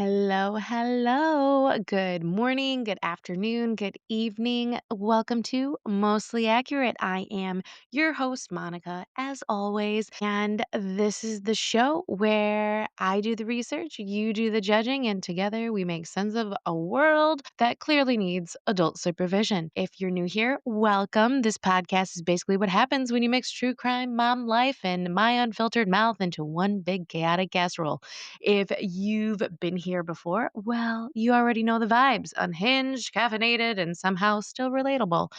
Hello, hello. Good morning, good afternoon, good evening. Welcome to Mostly Accurate. I am your host, Monica, as always. And this is the show where I do the research, you do the judging, and together we make sense of a world that clearly needs adult supervision. If you're new here, welcome. This podcast is basically what happens when you mix true crime, mom life, and my unfiltered mouth into one big chaotic casserole. If you've been here before, well, you already know the vibes unhinged, caffeinated, and somehow still relatable.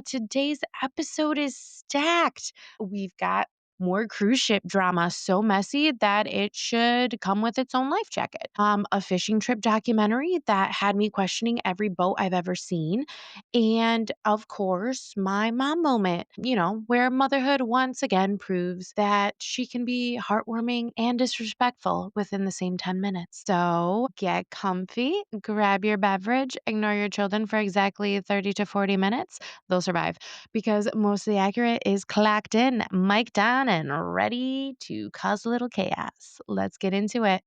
Today's episode is stacked. We've got more cruise ship drama, so messy that it should come with its own life jacket. A fishing trip documentary that had me questioning every boat I've ever seen. And of course, my mom moment, where motherhood once again proves that she can be heartwarming and disrespectful within the same 10 minutes. So get comfy, grab your beverage, ignore your children for exactly 30 to 40 minutes. They'll survive because Mostly Accurate is clacked in, mic'd on, and ready to cause a little chaos. Let's get into it.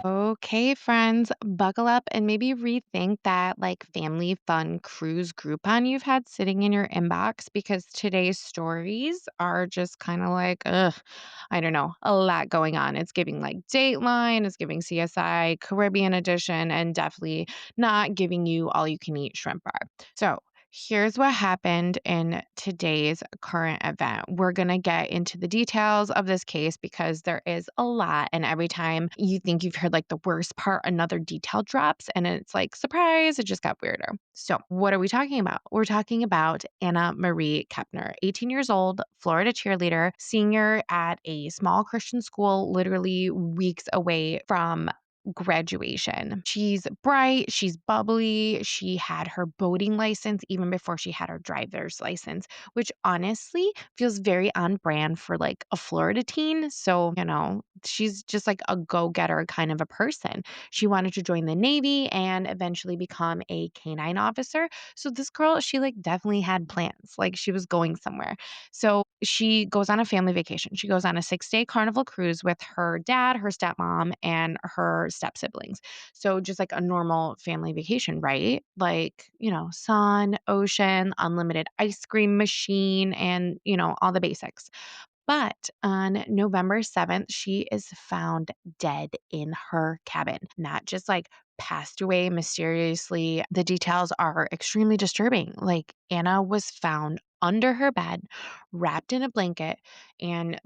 Okay, friends, buckle up and maybe rethink that family fun cruise Groupon you've had sitting in your inbox because today's stories are just kind of I don't know, a lot going on. It's giving Dateline, it's giving CSI, Caribbean Edition, and definitely not giving you all you can eat shrimp bar. So, here's what happened in today's current event. We're going to get into the details of this case because there is a lot. And every time you think you've heard the worst part, another detail drops and it's like, surprise, it just got weirder. So, what are we talking about? We're talking about Anna Marie Kepner, 18 years old, Florida cheerleader, senior at a small Christian school, literally weeks away from graduation. She's bright, she's bubbly, she had her boating license even before she had her driver's license, which honestly feels very on brand for a Florida teen. So, she's just a go-getter kind of a person. She wanted to join the Navy and eventually become a canine officer. So this girl, she definitely had plans. She was going somewhere. So she goes on a family vacation. She goes on a 6-day carnival cruise with her dad, her stepmom, and her step siblings. So just a normal family vacation, right? Sun, ocean, unlimited ice cream machine, and, all the basics. But on November 7th, she is found dead in her cabin, not just passed away mysteriously. The details are extremely disturbing. Anna was found under her bed, wrapped in a blanket, and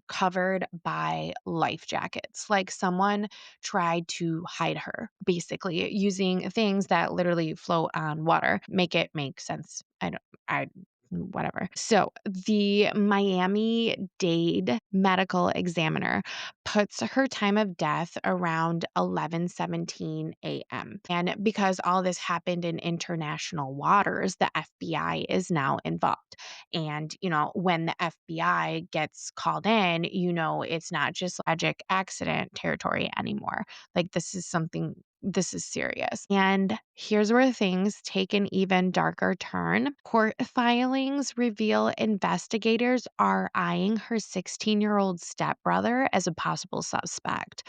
covered by life jackets. Someone tried to hide her, basically using things that literally float on water. Make it make sense. I whatever. So the Miami-Dade medical examiner puts her time of death around 11:17 a.m. And because all this happened in international waters, the FBI is now involved. And, when the FBI gets called in, it's not just tragic accident territory anymore. This is serious. And here's where things take an even darker turn. Court filings reveal investigators are eyeing her 16-year-old stepbrother as a possible suspect.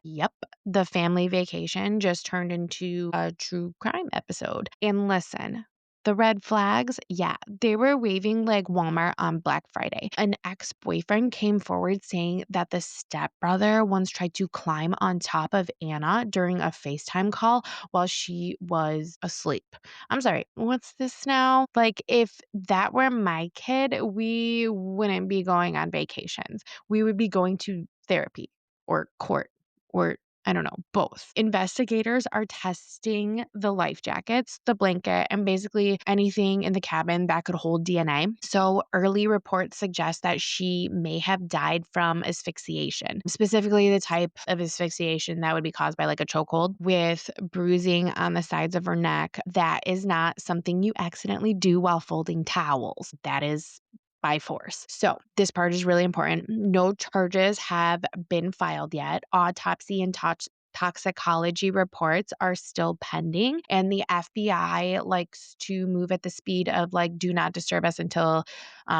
Yep, the family vacation just turned into a true crime episode. And listen, the red flags, yeah, they were waving like Walmart on Black Friday. An ex-boyfriend came forward saying that the stepbrother once tried to climb on top of Anna during a FaceTime call while she was asleep. I'm sorry, what's this now? If that were my kid, we wouldn't be going on vacations. We would be going to therapy or court or I don't know, both. Investigators are testing the life jackets, the blanket, and basically anything in the cabin that could hold DNA. So early reports suggest that she may have died from asphyxiation, specifically the type of asphyxiation that would be caused by a chokehold with bruising on the sides of her neck. That is not something you accidentally do while folding towels. That is by force. So this part is really important. No charges have been filed yet. Autopsy and toxicology reports are still pending, and the FBI likes to move at the speed of do not disturb us until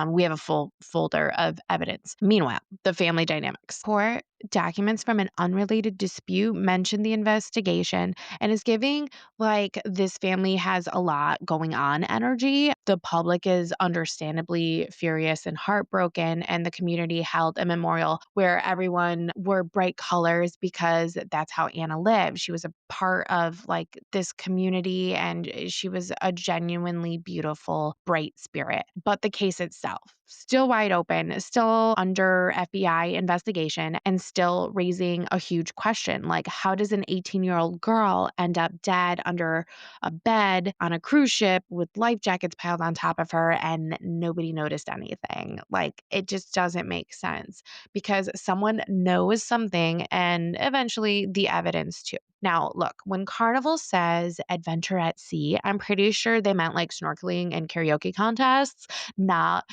we have a full folder of evidence. Meanwhile, the family dynamics. Court documents from an unrelated dispute mention the investigation and is giving like this family has a lot going on energy. The public is understandably furious and heartbroken, and the community held a memorial where everyone wore bright colors because that's how Anna lived. She was a part of like this community and she was a genuinely beautiful, bright spirit. But the case itself, still wide open, still under FBI investigation, and still raising a huge question like, how does an 18-year-old girl end up dead under a bed on a cruise ship with life jackets piled on top of her and nobody noticed anything? Like, it just doesn't make sense because someone knows something and eventually the evidence too. Now, look, when Carnival says adventure at sea, I'm pretty sure they meant like snorkeling and karaoke contests, not,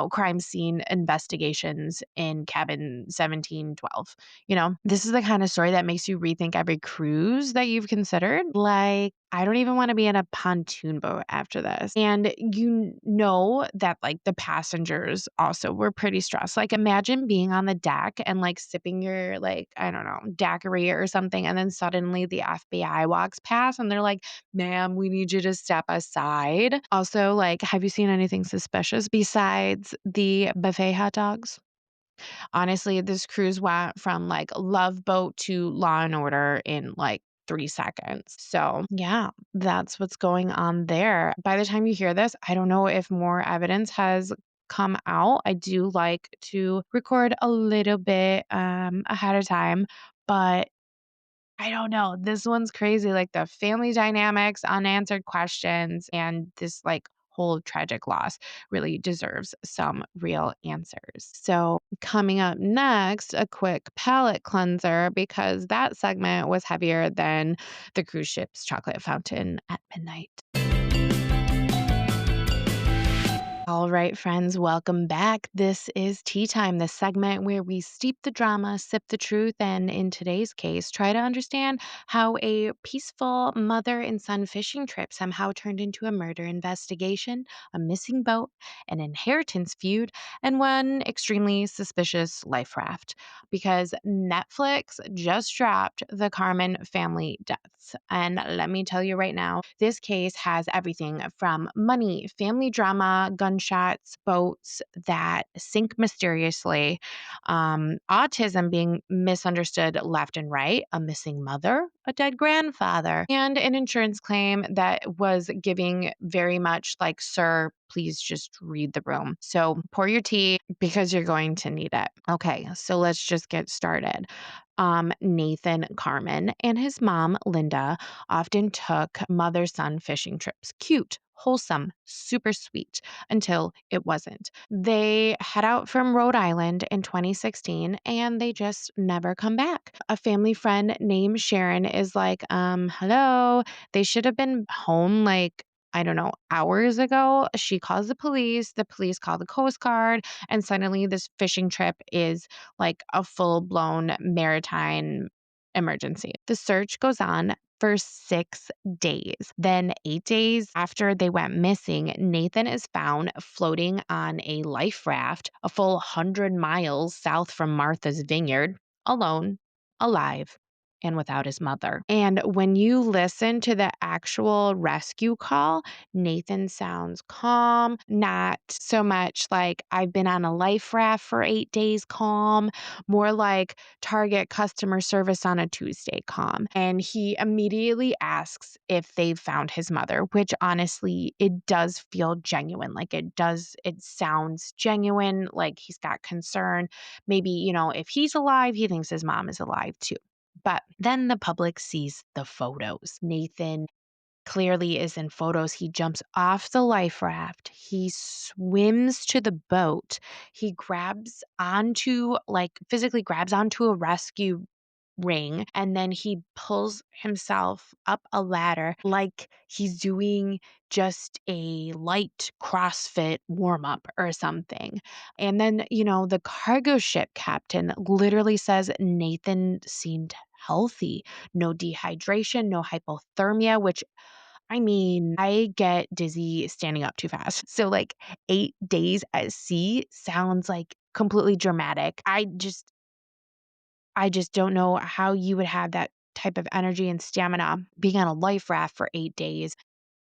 crime scene investigations in cabin 1712. This is the kind of story that makes you rethink every cruise that you've considered. Like, I don't even want to be in a pontoon boat after this. And you know that like the passengers also were pretty stressed. Like, imagine being on the deck and like sipping your, like, I don't know, daiquiri or something. And then suddenly the FBI walks past and they're like, ma'am, we need you to step aside. Also, like, have you seen anything suspicious besides the buffet hot dogs? Honestly, this cruise went from like Love Boat to Law and Order in like 3 seconds. So, yeah, that's what's going on there. By the time you hear this, I don't know if more evidence has come out. I do like to record a little bit ahead of time, but I don't know. This one's crazy. Like the family dynamics, unanswered questions, and this like whole tragic loss really deserves some real answers. So, coming up next, a quick palate cleanser because that segment was heavier than the cruise ship's chocolate fountain at midnight. All right, friends, welcome back. This is Tea Time, the segment where we steep the drama, sip the truth, and in today's case, try to understand how a peaceful mother and son fishing trip somehow turned into a murder investigation, a missing boat, an inheritance feud, and one extremely suspicious life raft. Because Netflix just dropped the Carman family deaths. And let me tell you right now, this case has everything from money, family drama, gunshots, boats that sink mysteriously, autism being misunderstood left and right, a missing mother, a dead grandfather, and an insurance claim that was giving very much like, sir, please just read the room. So pour your tea because you're going to need it. Okay, so let's just get started. Nathan Carman and his mom, Linda, often took mother son fishing trips. Cute, wholesome, super sweet until it wasn't. They head out from Rhode Island in 2016 and they just never come back. A family friend named Sharon is like, hello, they should have been home like, I don't know, hours ago. She calls the police call the Coast Guard, and suddenly this fishing trip is like a full blown maritime emergency. The search goes on for 6 days. Then, 8 days after they went missing, Nathan is found floating on a life raft a full 100 miles south from Martha's Vineyard, alone, alive, and without his mother. And when you listen to the actual rescue call, Nathan sounds calm, not so much like I've been on a life raft for 8 days calm, more like Target customer service on a Tuesday calm. And he immediately asks if they've found his mother, which honestly, it does feel genuine. Like it sounds genuine, like he's got concern. Maybe, if he's alive, he thinks his mom is alive too. But then the public sees the photos. Nathan clearly is in photos. He jumps off the life raft. He swims to the boat. He physically grabs onto a rescue ring, and then he pulls himself up a ladder like he's doing just a light CrossFit warm up or something. And then, the cargo ship captain literally says Nathan seemed healthy, no dehydration, no hypothermia, which I mean, I get dizzy standing up too fast. So, like, 8 days at sea sounds like completely dramatic. I just don't know how you would have that type of energy and stamina being on a life raft for 8 days,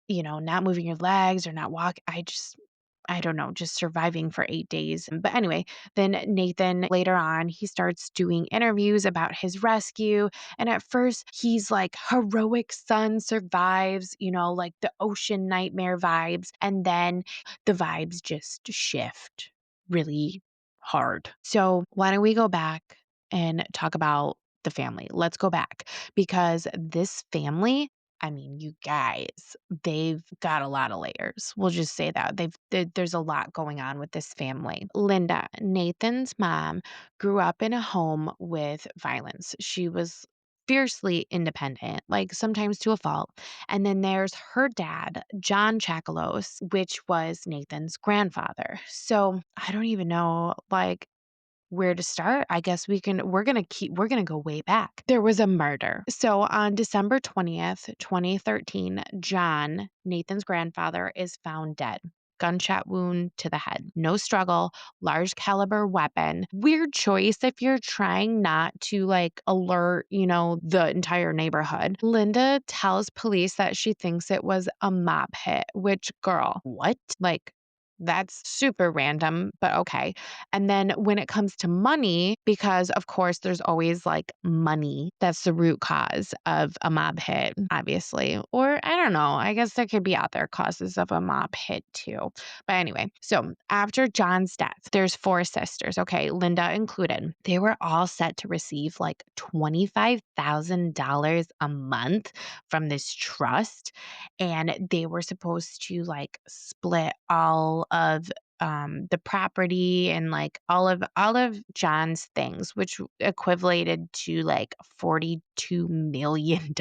not moving your legs or not walk. I don't know, just surviving for 8 days. But anyway, then Nathan later on, he starts doing interviews about his rescue. And at first, he's like, heroic son survives, like the ocean nightmare vibes. And then the vibes just shift really hard. So why don't we go back and talk about the family? Let's go back because this family, I mean, you guys, they've got a lot of layers. We'll just say that. There's a lot going on with this family. Linda, Nathan's mom, grew up in a home with violence. She was fiercely independent, like sometimes to a fault. And then there's her dad, John Chakalos, which was Nathan's grandfather. So I don't even know, like, where to start. I guess we're going to go way back. There was a murder. So on December 20th, 2013, John, Nathan's grandfather, is found dead. Gunshot wound to the head. No struggle, large caliber weapon. Weird choice if you're trying not to like alert, the entire neighborhood. Linda tells police that she thinks it was a mob hit, which girl, what? Like, that's super random, but okay. And then when it comes to money, because of course there's always like money, that's the root cause of a mob hit, obviously. Or I don't know, I guess there could be other causes of a mob hit too. But anyway, so after John's death, there's four sisters, okay, Linda included. They were all set to receive like $25,000 a month from this trust. And they were supposed to like split all of the property and like all of John's things, which equated to like $42 million.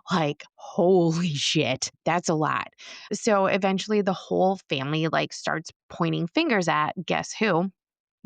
Like, holy shit, that's a lot. So eventually the whole family like starts pointing fingers at guess who?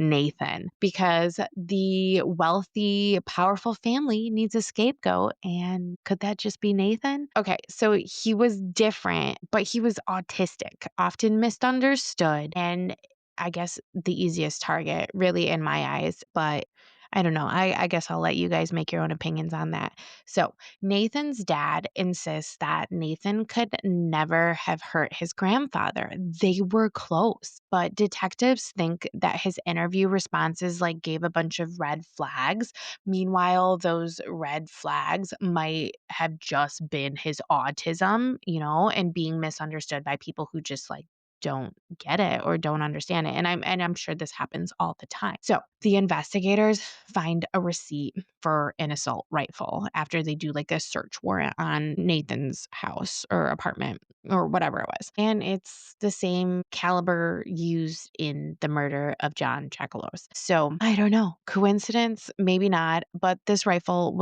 Nathan, because the wealthy, powerful family needs a scapegoat. And could that just be Nathan? Okay, so he was different, but he was autistic, often misunderstood, and I guess the easiest target, really, in my eyes. But I don't know. I guess I'll let you guys make your own opinions on that. So, Nathan's dad insists that Nathan could never have hurt his grandfather. They were close, but detectives think that his interview responses like gave a bunch of red flags. Meanwhile, those red flags might have just been his autism, and being misunderstood by people who just like don't get it or don't understand it. And I'm sure this happens all the time. So the investigators find a receipt for an assault rifle after they do like a search warrant on Nathan's house or apartment or whatever it was. And it's the same caliber used in the murder of John Chakalos. So I don't know. Coincidence? Maybe not. But this rifle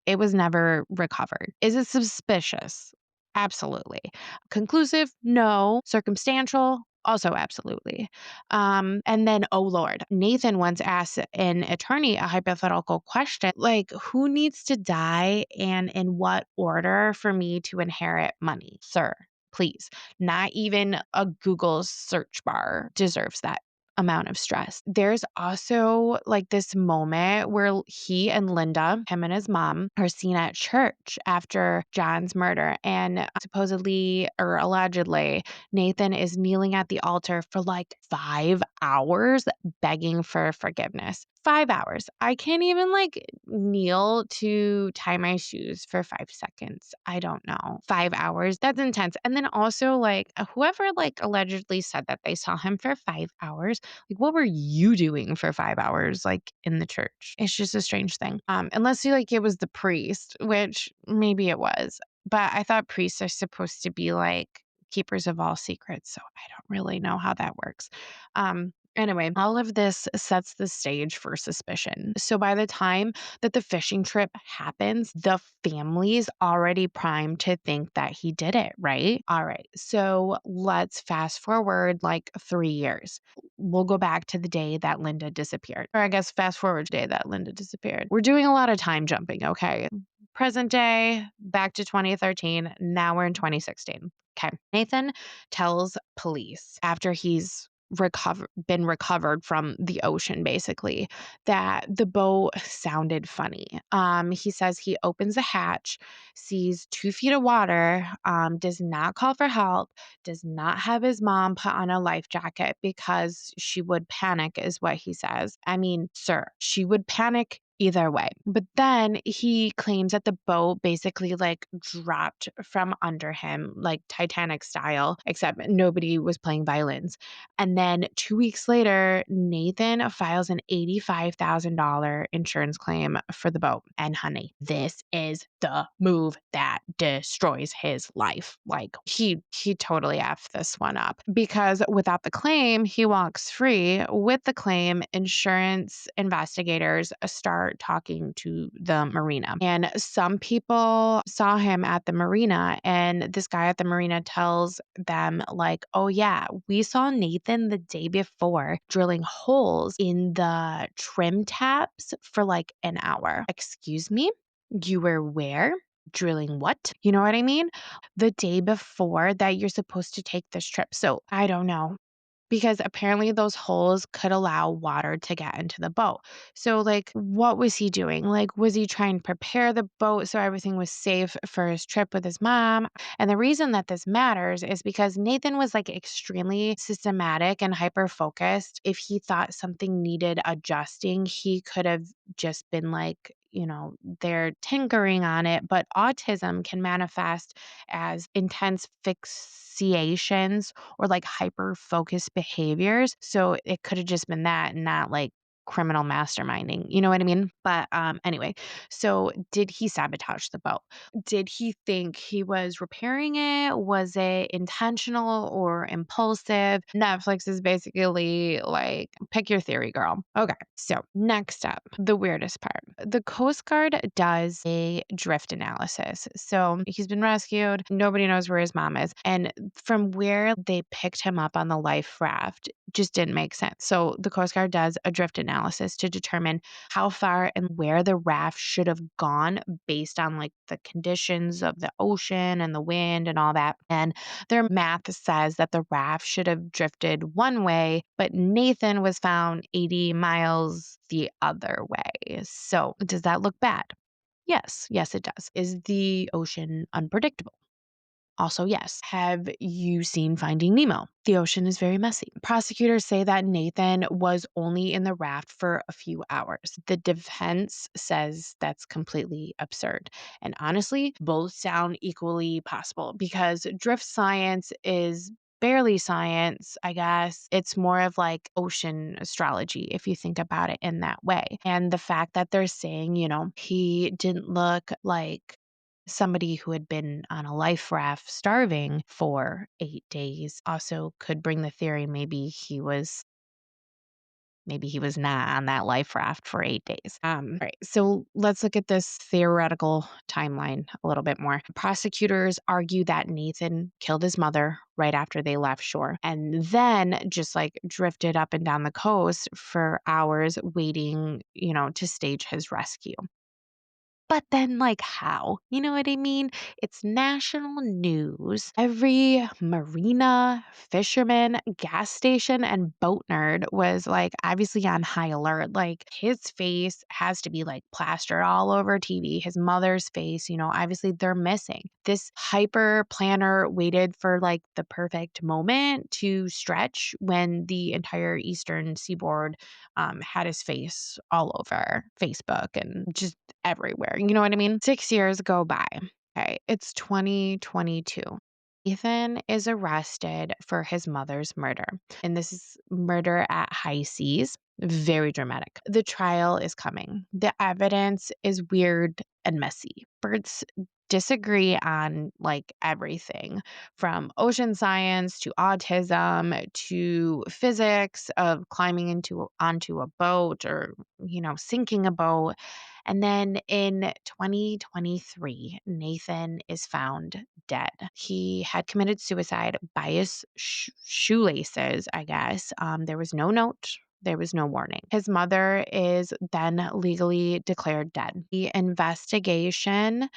it was never recovered. Is it suspicious? Absolutely. Conclusive? No. Circumstantial? Also, absolutely. And then, oh Lord, Nathan once asked an attorney a hypothetical question like, who needs to die and in what order for me to inherit money? Sir, please. Not even a Google search bar deserves that amount of stress. There's also like this moment where he and Linda, him and his mom, are seen at church after John's murder. And supposedly or allegedly, Nathan is kneeling at the altar for like 5 hours begging for forgiveness. 5 hours. I can't even like kneel to tie my shoes for 5 seconds. I don't know. 5 hours. That's intense. And then also like whoever like allegedly said that they saw him for 5 hours, like what were you doing for 5 hours like in the church? It's just a strange thing. Unless you like it was the priest, which maybe it was. But I thought priests are supposed to be like keepers of all secrets. So I don't really know how that works. Anyway, all of this sets the stage for suspicion. So by the time that the fishing trip happens, the family's already primed to think that he did it, right? All right. So let's fast forward like 3 years. We'll go back to the day that Linda disappeared. Or I guess fast forward to the day that Linda disappeared. We're doing a lot of time jumping, okay? Present day, back to 2013. Now we're in 2016. Okay. Nathan tells police after he's been recovered from the ocean basically, that the boat sounded funny. He says he opens the hatch, sees 2 feet of water, does not call for help, does not have his mom put on a life jacket because she would panic, is what he says. I mean, sir, she would panic either way. But then he claims that the boat basically like dropped from under him, like Titanic style, except nobody was playing violins. And then 2 weeks later, Nathan files an $85,000 insurance claim for the boat. And honey, this is the move that destroys his life. Like he totally effed this one up because without the claim, he walks free. With the claim, insurance investigators start talking to the marina. And some people saw him at the marina, and this guy at the marina tells them like, "Oh yeah, we saw Nathan the day before drilling holes in the trim taps for like an hour." Excuse me? You were where? Drilling what? You know what I mean? The day before that you're supposed to take this trip. So I don't know because apparently those holes could allow water to get into the boat. So, like, what was he doing? Like, was he trying to prepare the boat so everything was safe for his trip with his mom? And the reason that this matters is because Nathan was like extremely systematic and hyper focused. If he thought something needed adjusting, he could have just been like, they're tinkering on it, but autism can manifest as intense fixations or like hyper focused behaviors. So it could have just been that and not like criminal masterminding. You know what I mean? But anyway, so did he sabotage the boat? Did he think he was repairing it? Was it intentional or impulsive? Netflix is basically like, pick your theory, girl. Okay, so next up, the weirdest part. The Coast Guard does a drift analysis. So he's been rescued. Nobody knows where his mom is. And from where they picked him up on the life raft just didn't make sense. So the Coast Guard does a drift analysis to determine how far and where the raft should have gone based on like the conditions of the ocean and the wind and all that. And their math says that the raft should have drifted one way, but Nathan was found 80 miles the other way. So does that look bad? Yes, it does. Is the ocean unpredictable? Also, yes. Have you seen Finding Nemo? The ocean is very messy. Prosecutors say that Nathan was only in the raft for a few hours. The defense says that's completely absurd. And honestly, both sound equally possible because drift science is barely science, I guess. It's more of like ocean astrology if you think about it in that way. And the fact that they're saying, he didn't look like somebody who had been on a life raft starving for 8 days also could bring the theory maybe he was not on that life raft for 8 days. All right, so let's look at this theoretical timeline a little bit more. Prosecutors argue that Nathan killed his mother right after they left shore and then just like drifted up and down the coast for hours waiting, to stage his rescue. But then, like, how? You know what I mean? It's national news. Every marina, fisherman, gas station, and boat nerd was like obviously on high alert. Like, his face has to be like plastered all over TV. His mother's face, obviously they're missing. This hyper planner waited for like the perfect moment to stretch when the entire eastern seaboard had his face all over Facebook and just everywhere. You know what I mean? 6 years go by. Okay, it's 2022. Ethan is arrested for his mother's murder, and this is murder at high seas. Very dramatic. The trial is coming. The evidence is weird and messy. Experts disagree on like everything from ocean science to autism to physics of climbing onto a boat or sinking a boat. And then in 2023, Nathan is found dead. He had committed suicide by his shoelaces, I guess. There was no note There was no warning. His mother is then legally declared dead. The investigation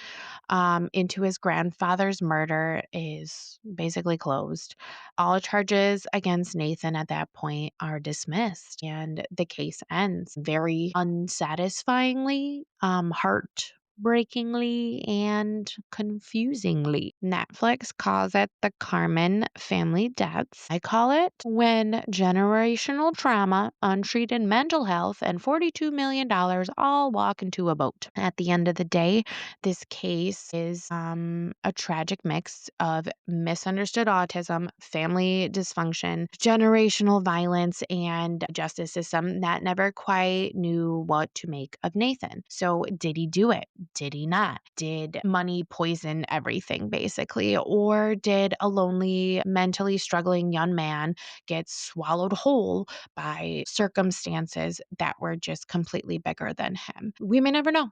into his grandfather's murder is basically closed. All charges against Nathan at that point are dismissed, and the case ends very unsatisfyingly, heartbreakingly, and confusingly. Netflix calls it the Carman family deaths. I call it when generational trauma, untreated mental health, and $42 million all walk into a boat. At the end of the day, this case is a tragic mix of misunderstood autism, family dysfunction, generational violence, and a justice system that never quite knew what to make of Nathan. So, did he do it? Did he not? Did money poison everything, basically? Or did a lonely, mentally struggling young man get swallowed whole by circumstances that were just completely bigger than him? We may never know.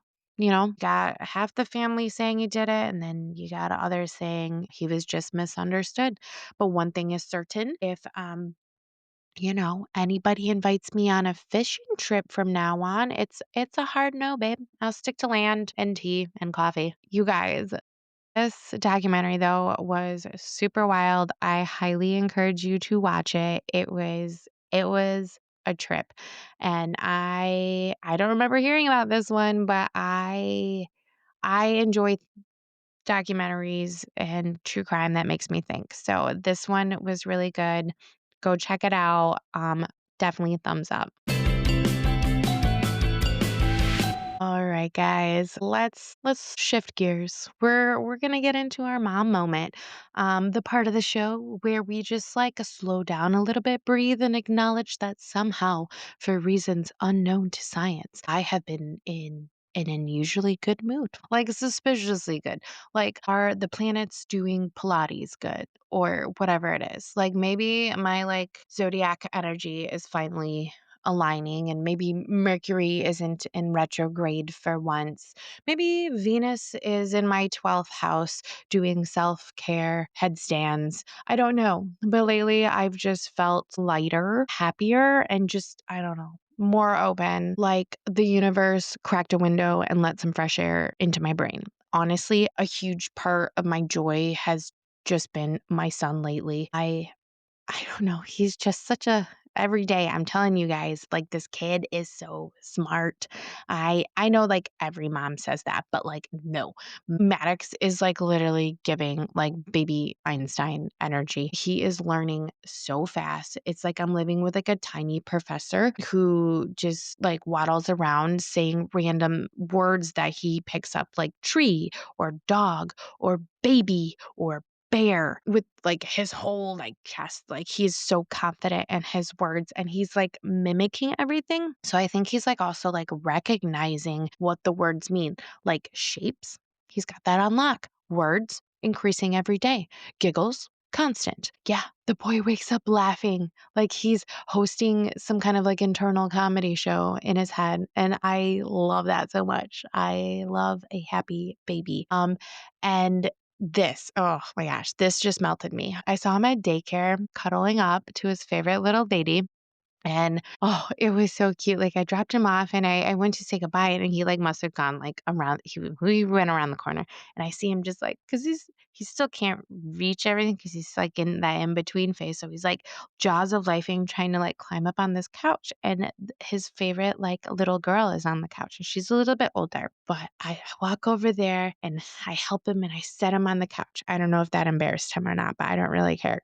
Got half the family saying he did it, and then you got others saying he was just misunderstood. But one thing is certain, if anybody invites me on a fishing trip from now on, it's a hard no, babe. I'll stick to land and tea and coffee. You guys, this documentary though was super wild. I highly encourage you to watch it. It was a trip. And I don't remember hearing about this one, but I enjoy documentaries and true crime that makes me think. So this one was really good. Go check it out. Definitely a thumbs up. All right, guys, let's shift gears. We're gonna get into our mom moment, the part of the show where we just like slow down a little bit, breathe, and acknowledge that somehow, for reasons unknown to science, I have been in an unusually good mood, like suspiciously good. Like, are the planets doing Pilates good, or whatever it is? Like, maybe my zodiac energy is finally aligning, and maybe Mercury isn't in retrograde for once. Maybe Venus is in my 12th house doing self-care headstands. I don't know. But lately I've just felt lighter, happier, and just, I don't know, more open, like the universe cracked a window and let some fresh air into my brain. Honestly, a huge part of my joy has just been my son lately. I don't know. He's just such a every day I'm telling you guys, like, this kid is so smart. I know every mom says that, but no. Maddox is literally giving baby Einstein energy. He is learning so fast. It's like I'm living with a tiny professor who just waddles around saying random words that he picks up, like tree or dog or baby or bear, with his whole chest. He's so confident in his words, and he's mimicking everything. So I think he's also recognizing what the words mean, like shapes. He's got that on lock. Words increasing every day. Giggles constant. Yeah, the boy wakes up laughing like he's hosting some kind of internal comedy show in his head, and I love that so much. I love a happy baby. And this, oh my gosh, this just melted me. I saw him at daycare cuddling up to his favorite little baby. And oh, it was so cute. I dropped him off, and I went to say goodbye, and he must have gone around. He went around the corner, and I see him just because he still can't reach everything because he's in that in between phase. So he's jaws of lifing, trying to climb up on this couch, and his favorite little girl is on the couch, and she's a little bit older. But I walk over there and I help him, and I set him on the couch. I don't know if that embarrassed him or not, but I don't really care.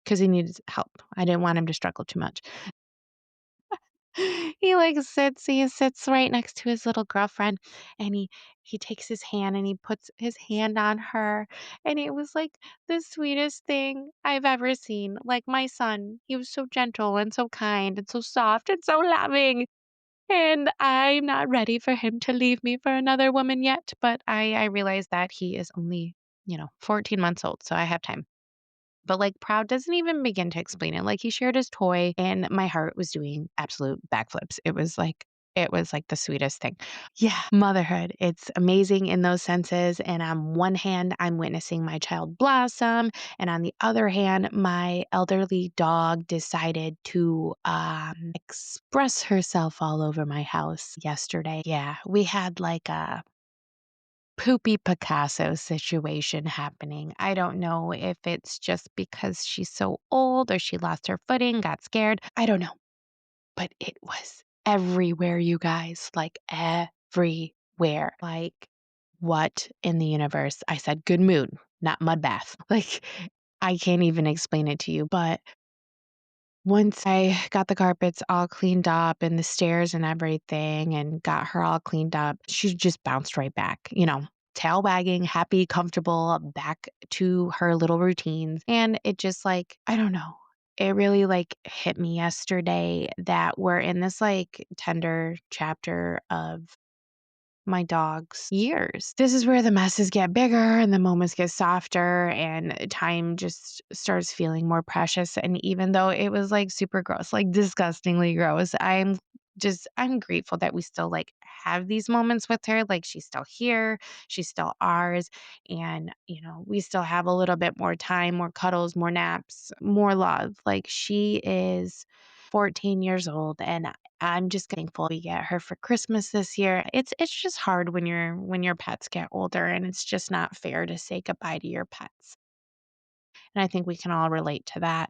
Because he needed help. I didn't want him to struggle too much. He sits right next to his little girlfriend, and he takes his hand and he puts his hand on her, and it was the sweetest thing I've ever seen. Like my son, he was so gentle and so kind and so soft and so loving. And I'm not ready for him to leave me for another woman yet, but I realize that he is only, 14 months old, so I have time. But proud doesn't even begin to explain it. He shared his toy, and my heart was doing absolute backflips. It was It was like the sweetest thing. Yeah, motherhood. It's amazing in those senses. And on one hand, I'm witnessing my child blossom. And on the other hand, my elderly dog decided to express herself all over my house yesterday. Yeah, we had like a poopy Picasso situation happening. I don't know if it's just because she's so old or she lost her footing, got scared. I don't know. But it was everywhere, you guys, like everywhere. Like, what in the universe? I said, good mood, not mud bath. Like, I can't even explain it to you. But once I got the carpets all cleaned up and the stairs and everything and got her all cleaned up, she just bounced right back, tail wagging, happy, comfortable, back to her little routines. And it just like, I don't know. It really like hit me yesterday that we're in this like tender chapter of my dog's years. This is where the messes get bigger and the moments get softer and time just starts feeling more precious. And even though it was like super gross, like disgustingly gross, I'm grateful that we still like have these moments with her. Like she's still here, she's still ours. And, we still have a little bit more time, more cuddles, more naps, more love. Like she is 14 years old and I'm just thankful we get her for Christmas this year. It's just hard when your pets get older and it's just not fair to say goodbye to your pets. And I think we can all relate to that.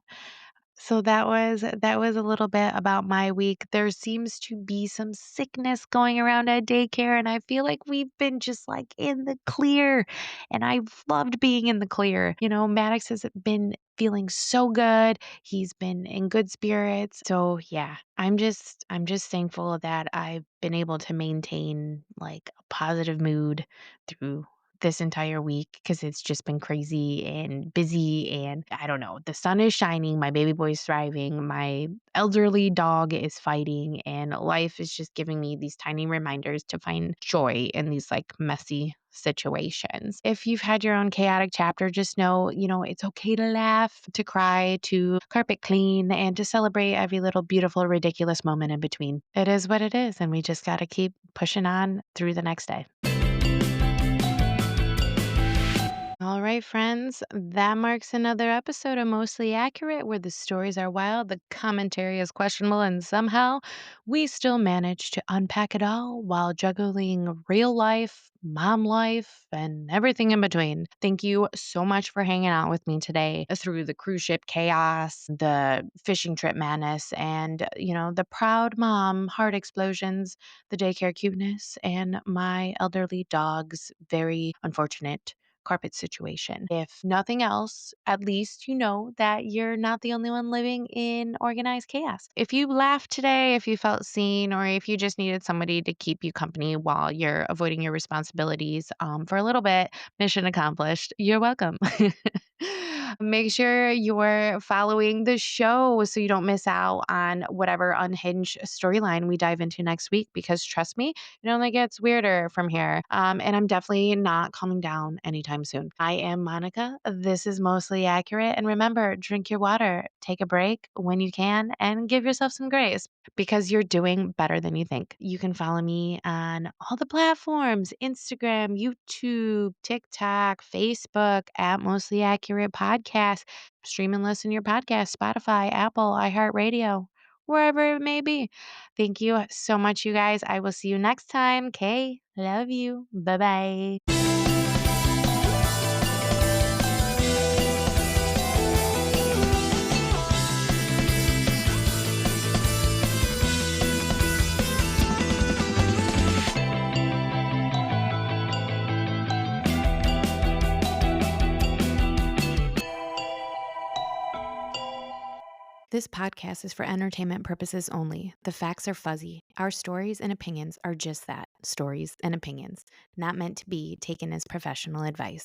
So that was a little bit about my week. There seems to be some sickness going around at daycare and I feel like we've been just like in the clear and I've loved being in the clear. Maddox has been feeling so good. He's been in good spirits. So, yeah, I'm just thankful that I've been able to maintain like a positive mood through this entire week because it's just been crazy and busy and I don't know. The sun is shining, my baby boy is thriving, my elderly dog is fighting, and life is just giving me these tiny reminders to find joy in these like messy situations. If you've had your own chaotic chapter, just know, it's okay to laugh, to cry, to carpet clean, and to celebrate every little beautiful, ridiculous moment in between. It is what it is, and we just got to keep pushing on through the next day. All right, friends, that marks another episode of Mostly Accurate, where the stories are wild, the commentary is questionable, and somehow we still manage to unpack it all while juggling real life, mom life, and everything in between. Thank you so much for hanging out with me today through the cruise ship chaos, the fishing trip madness, and, the proud mom heart explosions, the daycare cuteness, and my elderly dog's very unfortunate carpet situation. If nothing else, at least you know that you're not the only one living in organized chaos. If you laughed today, if you felt seen, or if you just needed somebody to keep you company while you're avoiding your responsibilities for a little bit, mission accomplished. You're welcome. Make sure you're following the show so you don't miss out on whatever unhinged storyline we dive into next week because trust me, it only gets weirder from here. And I'm definitely not calming down anytime soon. I am Monika. This is Mostly Accurate. And remember, drink your water, take a break when you can, and give yourself some grace because you're doing better than you think. You can follow me on all the platforms: Instagram, YouTube, TikTok, Facebook, at Mostly Accurate Podcast. Stream and listen to your podcast, Spotify, Apple, iHeartRadio, wherever it may be. Thank you so much, you guys. I will see you next time. Okay. Love you. Bye bye. This podcast is for entertainment purposes only. The facts are fuzzy. Our stories and opinions are just that, stories and opinions, not meant to be taken as professional advice.